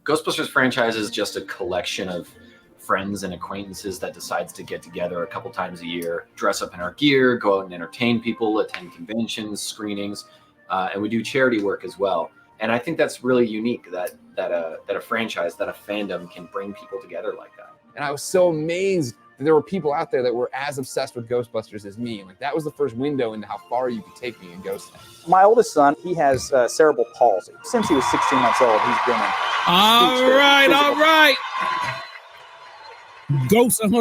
Ghostbusters franchise is just a collection of friends and acquaintances that decides to get together a couple times a year, dress up in our gear, go out and entertain people, attend conventions, screenings, and we do charity work as well. And I think that's really unique that a franchise, that a fandom can bring people together like that. And I was so amazed that there were people out there that were as obsessed with Ghostbusters as me. Like that was the first window into how far you could take me in Ghostheads. My oldest son, he has cerebral palsy. Since he was 16 months old, he's been in. All right. Hold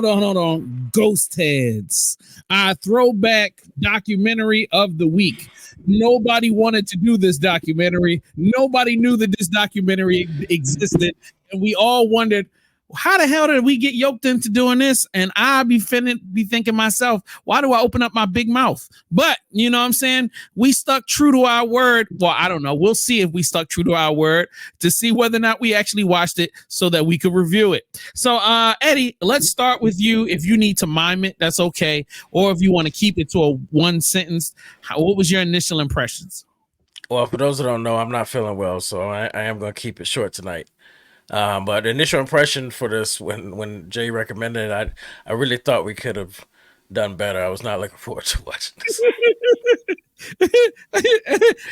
on. Ghostheads, our throwback documentary of the week. Nobody wanted to do this documentary. Nobody knew that this documentary existed, and we all wondered, how the hell did we get yoked into doing this? And I be thinking myself, why do I open up my big mouth? But you know what I'm saying? We stuck true to our word. Well, I don't know. We'll see if we stuck true to our word to see whether or not we actually watched it so that we could review it. So, Eddie, let's start with you. If you need to mime it, that's okay. Or if you want to keep it to a one sentence, what was your initial impressions? Well, for those who don't know, I'm not feeling well, so I am going to keep it short tonight. But the initial impression for this, when Jay recommended it, I really thought we could have done better. I was not looking forward to watching this.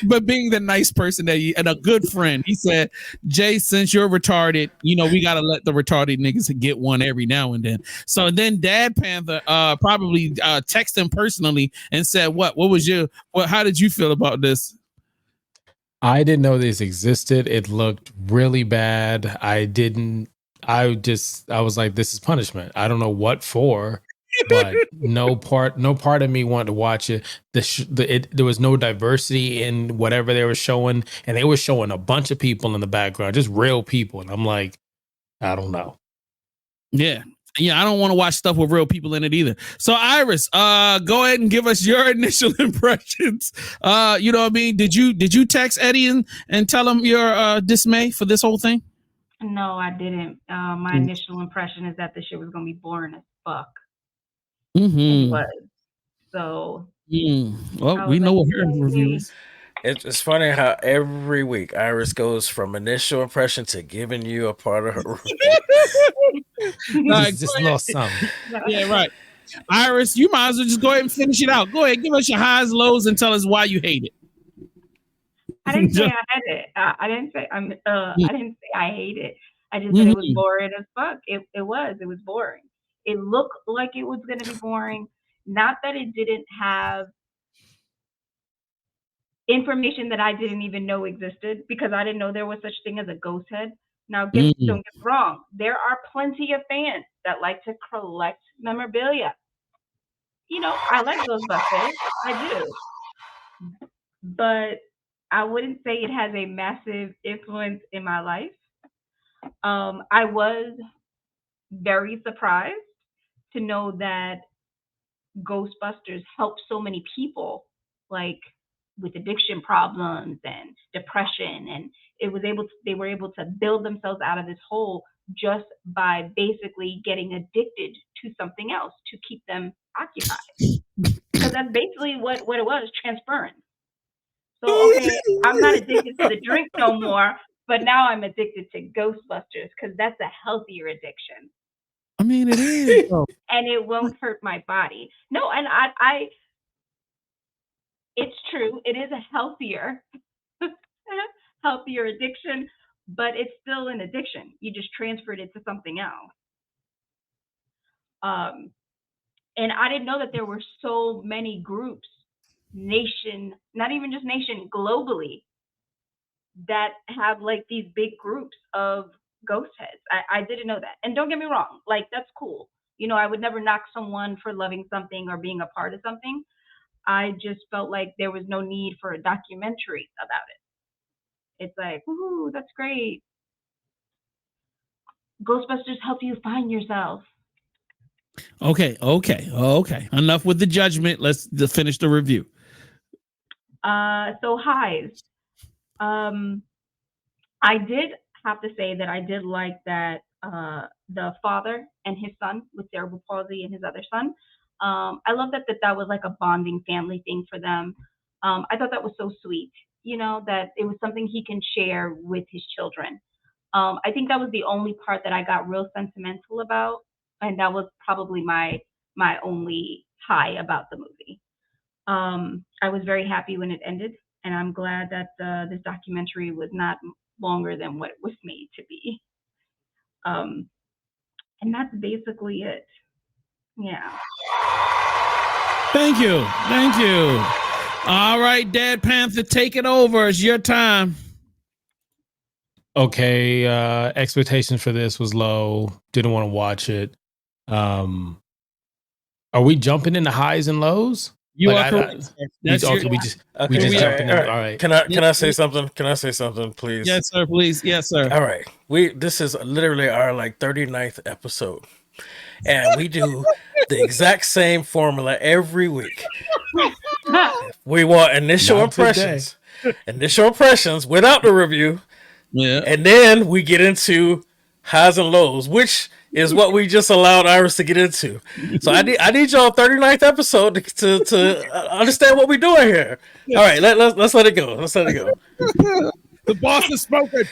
But being the nice person that and a good friend, he said, Jay, since you're retarded, we got to let the retarded niggas get one every now and then. So then Dad Panther probably texted him personally and said, how did you feel about this? I didn't know this existed. It looked really bad. I was like, this is punishment. I don't know what for, but no part of me wanted to watch it. There was no diversity in whatever they were showing, and they were showing a bunch of people in the background, just real people. And I'm like, I don't know. Yeah, I don't want to watch stuff with real people in it either. So Iris, go ahead and give us your initial impressions. You know what I mean? Did you text Eddie and tell him your dismay for this whole thing? No, I didn't. My initial impression is that this shit was gonna be boring as fuck. Mm-hmm. It was. So well, we know what her review is. It's funny how every week Iris goes from initial impression to giving you a part of her review. Just lost something. Yeah, right. Iris, you might as well just go ahead and finish it out. Go ahead, give us your highs, lows, and tell us why you hate it. I didn't say I had it. I didn't say I hate it. I just said it was boring as fuck. It was boring. It looked like it was gonna be boring. Not that it didn't have information that I didn't even know existed, because I didn't know there was such thing as a ghost head. Now, don't get me wrong. There are plenty of fans that like to collect memorabilia. I like Ghostbusters. I do. But I wouldn't say it has a massive influence in my life. I was very surprised to know that Ghostbusters helped so many people, like with addiction problems and depression, and they were able to build themselves out of this hole just by basically getting addicted to something else to keep them occupied. Because that's basically what it was, transference. So okay, I'm not addicted to the drink no more, but now I'm addicted to Ghostbusters because that's a healthier addiction. I mean, it is, and it won't hurt my body. No, and I it's true. It is a healthier addiction, but it's still an addiction. You just transferred it to something else. And I didn't know that there were so many groups, not even just nation, globally, that have like these big groups of ghost heads. I didn't know that. And don't get me wrong, like that's cool. I would never knock someone for loving something or being a part of something. I just felt like there was no need for a documentary about it. It's like, woohoo, that's great. Ghostbusters help you find yourself. Okay. Enough with the judgment. Let's finish the review. So highs. I did have to say that I did like that the father and his son with cerebral palsy and his other son. I love that was like a bonding family thing for them. I thought that was so sweet, that it was something he can share with his children. I think that was the only part that I got real sentimental about, and that was probably my only high about the movie. I was very happy when it ended, and I'm glad that this documentary was not longer than what it was made to be. Um, and that's basically it. Yeah. Thank you. Thank you. All right, Dad Panther, take it over. It's your time. Okay, expectations for this was low. Didn't want to watch it. Are we jumping into highs and lows? You Like, are correct. That's okay, your, we just Okay, jumping in. All right. Can I say something? Can I say something, please? yes, sir. Please, yes, sir. All right. This is literally our like 39th episode. And we do the exact same formula every week. We want initial Not today. impressions. Initial impressions without the review. Yeah. And then we get into highs and lows, which is what we just allowed Iris to get into. So I need y'all 39th episode to understand what we're doing here. All right, let's let it go. Let's let it go. The boss is spoken.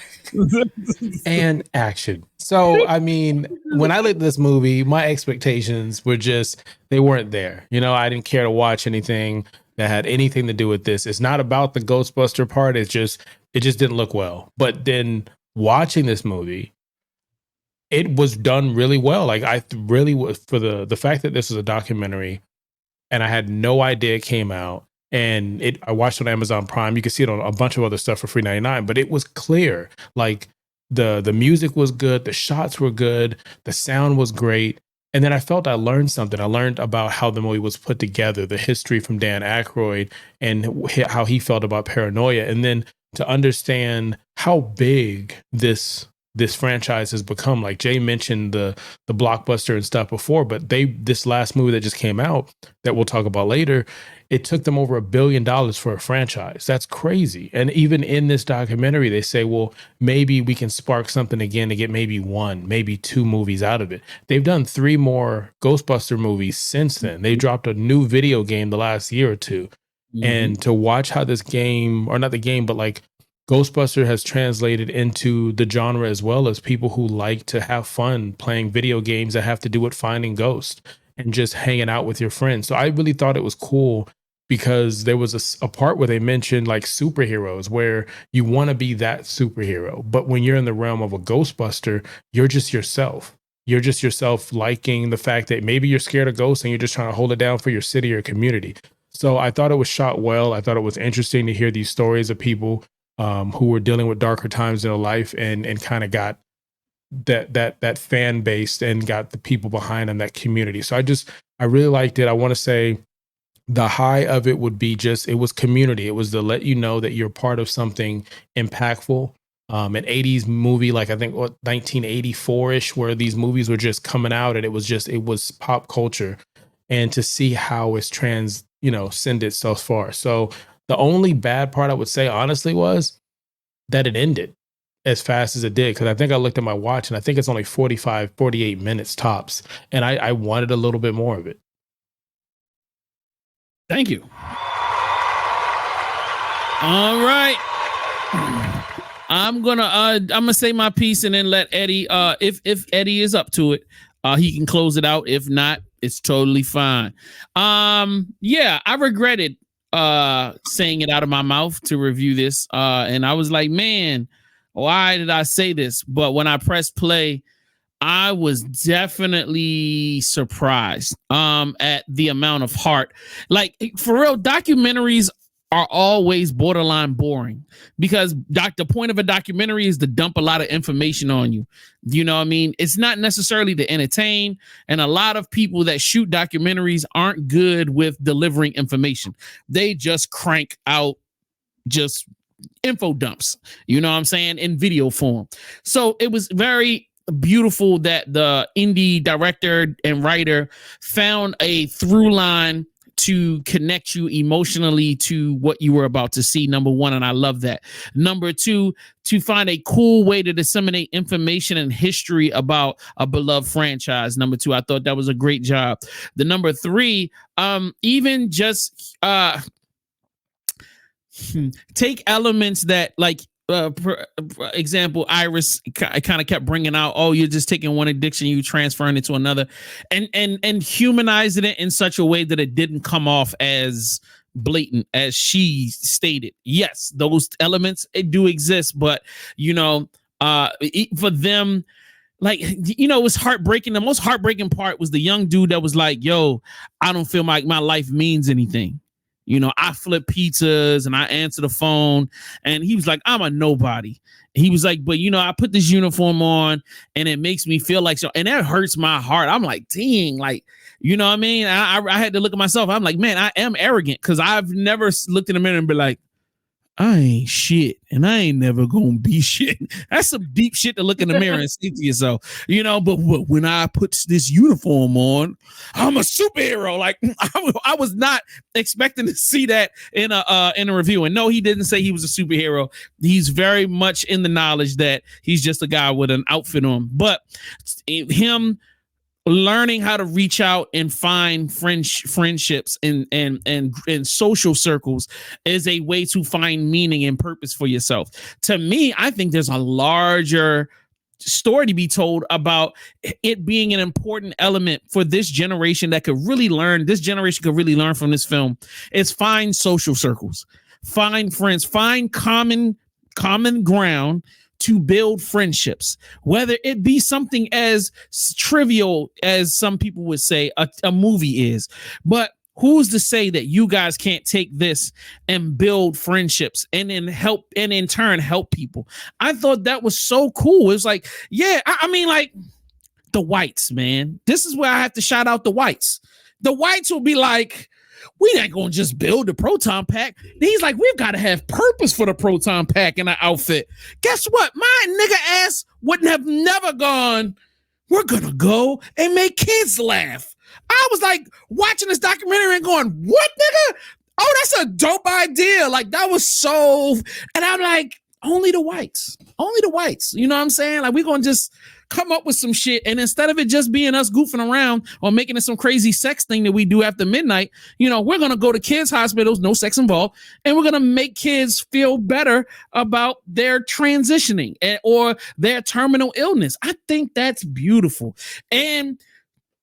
And action. So, I mean, when I looked at this movie, my expectations were just, they weren't there. You know, I didn't care to watch anything that had anything to do with this. It's not about the Ghostbuster part. It just didn't look well. But then watching this movie, it was done really well. Like, I really was, for the fact that this was a documentary and I had no idea it came out. And I watched it on Amazon Prime. You can see it on a bunch of other stuff for free 99, but it was clear. Like the music was good, the shots were good, the sound was great. And then I felt I learned something. I learned about how the movie was put together, the history from Dan Aykroyd and how he felt about paranoia. And then to understand how big this franchise has become. Like Jay mentioned the Blockbuster and stuff before, but this last movie that just came out that we'll talk about later, it took them over $1 billion for a franchise. That's crazy. And even in this documentary, they say, well, maybe we can spark something again to get maybe 1, maybe 2 movies out of it. They've done 3 more Ghostbuster movies since then. They dropped a new video game the last year or 2. Mm-hmm. And to watch how this game, or not the game, but like Ghostbuster has translated into the genre as well as people who like to have fun playing video games that have to do with finding ghosts and just hanging out with your friends. So I really thought it was cool because there was a part where they mentioned like superheroes where you want to be that superhero. But when you're in the realm of a Ghostbuster, you're just yourself. You're just yourself, liking the fact that maybe you're scared of ghosts and you're just trying to hold it down for your city or community. So I thought it was shot well. I thought it was interesting to hear these stories of people who were dealing with darker times in their life and kind of got that fan base and got the people behind them, that community. So I really liked it. I want to say the high of it would be just, it was community. It was to let you know that you're part of something impactful. An 80s movie, like I think 1984-ish, where these movies were just coming out and it was pop culture. And to see how it's transcended so far. So the only bad part I would say, honestly, was that it ended as fast as it did. Because I think I looked at my watch and I think it's only 48 minutes tops. And I wanted a little bit more of it. Thank you. All right. I'm gonna say my piece and then let Eddie, if Eddie is up to it, he can close it out. If not, it's totally fine. Yeah, I regretted saying it out of my mouth to review this. And I was like, man, why did I say this? But when I pressed play, I was definitely surprised at the amount of heart. Like, for real, documentaries are always borderline boring because the point of a documentary is to dump a lot of information on you. You know what I mean? It's not necessarily to entertain. And a lot of people that shoot documentaries aren't good with delivering information. They just crank out just info dumps, you know what I'm saying, in video form. So it was very beautiful that the indie director and writer found a through line to connect you emotionally to what you were about to see, number one, and I love that. Number two, to find a cool way to disseminate information and history about a beloved franchise. Number two, I thought that was a great job. The number three, even just take elements that, like, example, Iris kind of kept bringing out, oh, you're just taking one addiction, you transferring it to another, and humanizing it in such a way that it didn't come off as blatant as she stated. Yes, those elements do exist, but for them, like, it was heartbreaking. The most heartbreaking part was the young dude that was like, yo, I don't feel like my life means anything. I flip pizzas and I answer the phone. And he was like, I'm a nobody. He was like, but I put this uniform on and it makes me feel like so. And that hurts my heart. I'm like, dang, like, what I mean? I had to look at myself. I'm like, man, I am arrogant because I've never looked in the mirror and be like, I ain't shit and I ain't never gonna be shit. That's some deep shit to look in the mirror and say to yourself, but when I put this uniform on, I'm a superhero. Like I was not expecting to see that in a review. And no, he didn't say he was a superhero. He's very much in the knowledge that he's just a guy with an outfit on. But him learning how to reach out and find friendships and social circles is a way to find meaning and purpose for yourself. To me, I think there's a larger story to be told about it being an important element for this generation that could really learn. This generation could really learn from this film is find social circles, find friends, find common ground to build friendships, whether it be something as trivial as some people would say a movie is. But who's to say that you guys can't take this and build friendships and then help and in turn help people? I thought that was so cool. It was like, yeah, I mean, like the whites, man. This is where I have to shout out the whites. The whites will be like, we ain't gonna just build the proton pack. He's like, we've got to have purpose for the proton pack in our outfit. Guess what? My nigga ass wouldn't have never gone, we're gonna go and make kids laugh. I was like watching this documentary and going, what, nigga? Oh, that's a dope idea. Like that was so, and I'm like, only the whites. You know what I'm saying? Like we're gonna just come up with some shit, and instead of it just being us goofing around or making it some crazy sex thing that we do after midnight, we're gonna go to kids' hospitals, no sex involved, and we're gonna make kids feel better about their transitioning or their terminal illness. I think that's beautiful, and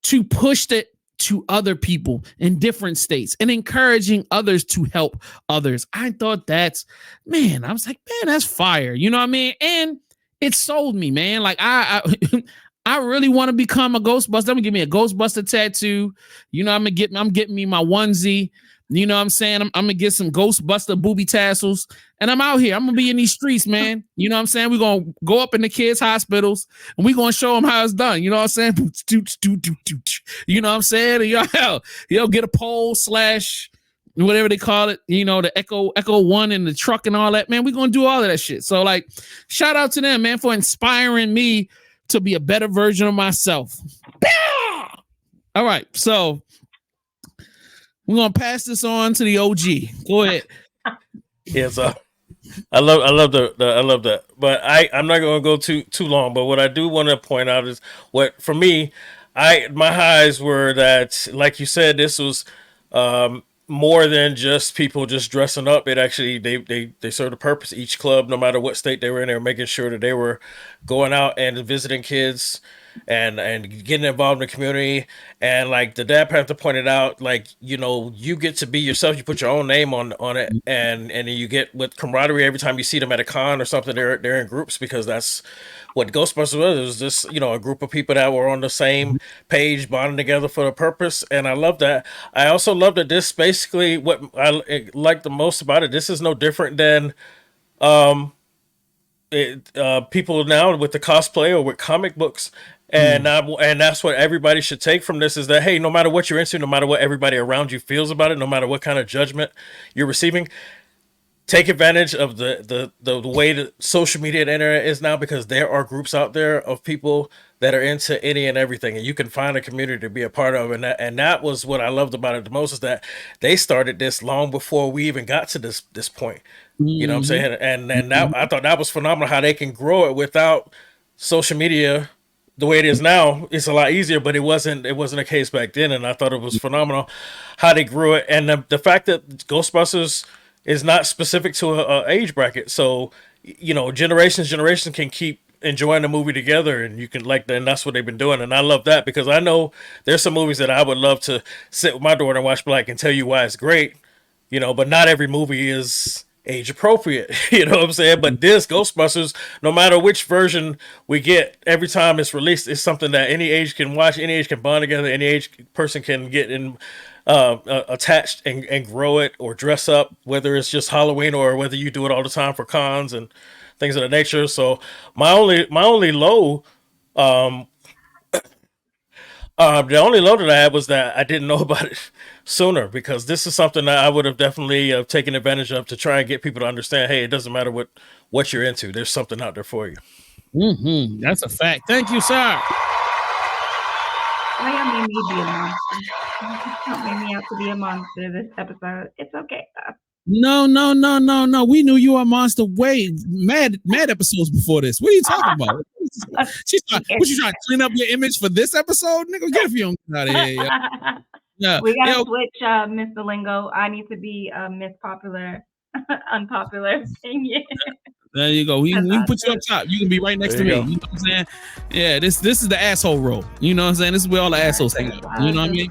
to push that to other people in different states and encouraging others to help others. I thought I was like, man, that's fire. You know what I mean? And it sold me, man. Like I really want to become a Ghostbuster. I'm gonna give me a Ghostbuster tattoo. I'm getting me my onesie. You know what I'm saying? I'm gonna get some Ghostbuster booby tassels, and I'm out here. I'm gonna be in these streets, man. You know what I'm saying? We're gonna go up in the kids' hospitals and we're gonna show them how it's done. You know what I'm saying? You know what I'm saying? Get a pole / whatever they call it, the Echo One in the truck and all that, man. We're gonna do all of that shit. So like, shout out to them, man, for inspiring me to be a better version of myself. All right, so we're gonna pass this on to the OG. Go ahead. Yeah, so I love that. But I'm not gonna go too long. But what I do want to point out is what for me, my highs were that, like you said, this was more than just people just dressing up. It actually they served a purpose. Each club, no matter what state they were in, they were making sure that they were going out and visiting kids and getting involved in the community. And like the Dad Panther pointed out, like, you get to be yourself. You put your own name on it, and you get with camaraderie every time you see them at a con or something. They're in groups, because that's what Ghostbusters was. It was just, a group of people that were on the same page, bonding together for a purpose. And I love that. I also love that this basically, what I like the most about it, this is no different than people now with the cosplay or with comic books. And that's what everybody should take from this, is that, hey, no matter what you're into, no matter what everybody around you feels about it, no matter what kind of judgment you're receiving, take advantage of the way that social media and internet is now, because there are groups out there of people that are into any and everything, and you can find a community to be a part of. And that was what I loved about it the most, is that they started this long before we even got to this point. You know what I'm saying? And that, I thought that was phenomenal, how they can grow it without social media. The way it is now, it's a lot easier, but it wasn't a case back then. And I thought it was phenomenal how they grew it. And the fact that Ghostbusters is not specific to a age bracket. So generations can keep enjoying the movie together, and you can and that's what they've been doing, and I love that because I know there's some movies that I would love to sit with my daughter and watch black and tell you why it's great, but not every movie is age appropriate. You know what I'm saying? But this Ghostbusters, no matter which version we get, every time it's released, it's something that any age can watch, any age can bond together, any age person can get in attached and grow it or dress up, whether it's just Halloween or whether you do it all the time for cons and things of that nature. So my only low, the only low that I had was that I didn't know about it sooner, because this is something that I would have definitely taken advantage of to try and get people to understand. Hey, it doesn't matter what you're into. There's something out there for you. Mm-hmm. That's a fact. Thank you, sir. Why y'all made me be a monster? Don't make me out to be a monster this episode. It's okay though. No. We knew you were a monster way mad episodes before this. What are you talking about? What you trying to clean up your image for this episode? Nigga, get you out of here. Yeah. We gotta switch Mr. Lingo. I need to be Miss Popular, unpopular opinion. There you go. We can put you up top. You can be right next to me. You know what I'm saying? Yeah, this is the asshole role. You know what I'm saying? This is where all the assholes hang out. You know what I mean?